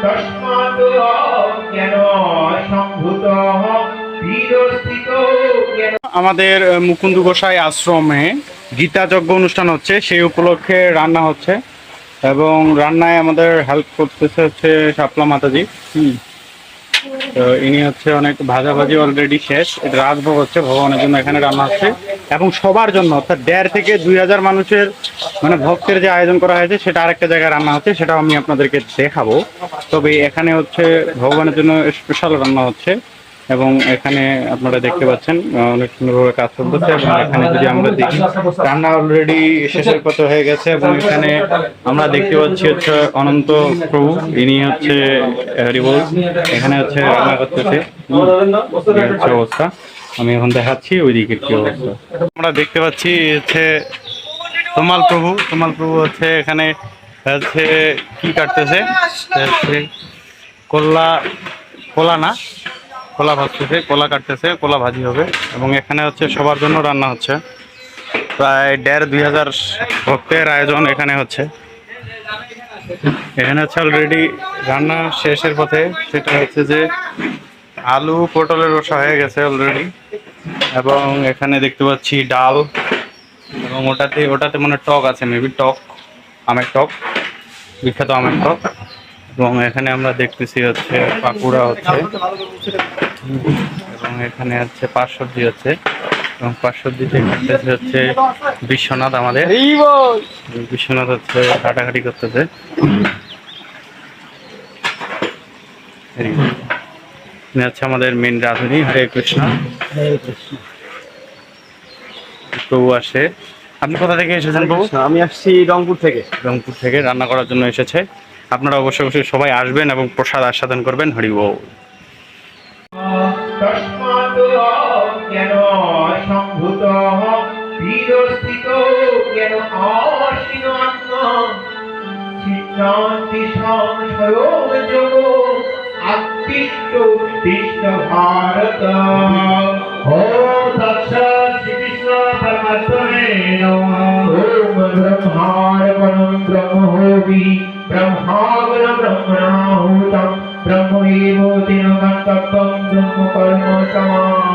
তস্মাৎ জ্ঞান সম্ভূত বীরস্থিত জ্ঞান। আমাদের মুকুন্দ গোসাই আশ্রমে গীতা যজ্ঞ অনুষ্ঠান হচ্ছে, সেই উপলক্ষে রান্না হচ্ছে এবং রান্নায় আমাদের হেল্প করতেছে হচ্ছে শাপলা মাতাজি। তো ইনি হচ্ছে অনেক ভাজাভাজি অলরেডি শেষ, এটা রাজভোগ হচ্ছে, ভগবানের জন্য এখানে রান্না হচ্ছে এবং সবার জন্য অর্থাৎ 1.5 থেকে 2,000 মানুষের মানে ভক্তের যে আয়োজন করা হয়েছে সেটা আরেকটা জায়গায় রান্না হচ্ছে, সেটাও আমি আপনাদেরকে দেখাবো। তবে এখানে হচ্ছে ভগবানের জন্য স্পেশাল রান্না হচ্ছে এবং এখানে আপনারা দেখতে পাচ্ছেন অনেক সুন্দরভাবে কাজ চলতেছে এবং এখানে যদি আমরা দেখি রান্না অলরেডি শেষের পথে হয়ে গেছে এবং এখানে আমরা দেখতে পাচ্ছি হচ্ছে অনন্ত প্রভু, ইনি হচ্ছে হরিবোল এখানে হচ্ছে রান্না করতেছে। হচ্ছে অবস্থা আমি এখন দেখাচ্ছি ওই দিকের কি অবস্থা। আমরা দেখতে পাচ্ছি হচ্ছে তোমাল প্রভু হচ্ছে এখানে হচ্ছে কি কাটতেছে, হচ্ছে কলা ভাজতেছে, কলা কাটতেছে, কলা ভাজি হবে এবং এখানে হচ্ছে সবার জন্য রান্না হচ্ছে। প্রায় 1.5-2,000 ভক্তের আয়োজন এখানে হচ্ছে। এখানে হচ্ছে অলরেডি রান্না শেষের পথে, সেটা হচ্ছে যে আলু পটলের রসা হয়ে গেছে অলরেডি এবং এখানে দেখতে পাচ্ছি ডাল এবং ওটাতে মানে টক আছে, মেবি টক, আমের টক, বিখ্যাত আমের টক এবং এখানে আমরা দেখতেছি হচ্ছে পাকুড়া হচ্ছে এবং এখানে হচ্ছে পাঁচ সবজি হচ্ছে এবং পাঁচ সবজিতে কাটতেছে হচ্ছে বিশ্বনাথ, আমাদের বিশ্বনাথ হচ্ছে কাটাকাটি করতেছে। হচ্ছে আমাদের মেন রাঁধুনি, হরে কৃষ্ণ প্রভু আসে। আপনি কোথা থেকে এসেছেন প্রভু? আমি আসছি রংপুর থেকে রান্না করার জন্য এসেছে। আপনারা অবশ্যই সবাই আসবেন এবং প্রসাদ আস্বাদন করবেন। হরি বল। তস্মাৎ জ্ঞান সম্ভূত বীরস্থিত জ্ঞান আসীন আত্মা সিদ্ধান্তি সংশয় যোগ আত্মিষ্ট উত্তিষ্ঠ ভারত। ওম তৎসৎ। শ্রীকৃষ্ণ পরমাত্মনে নমঃ। ওম ব্রহ্মার্পণং ব্রহ্মোপি ব্রহ্মাগ্ন ব্রহ্মণাহুতং ব্রহ্ম এব তেন গন্তব্যং ব্রহ্ম কর্ম সমা।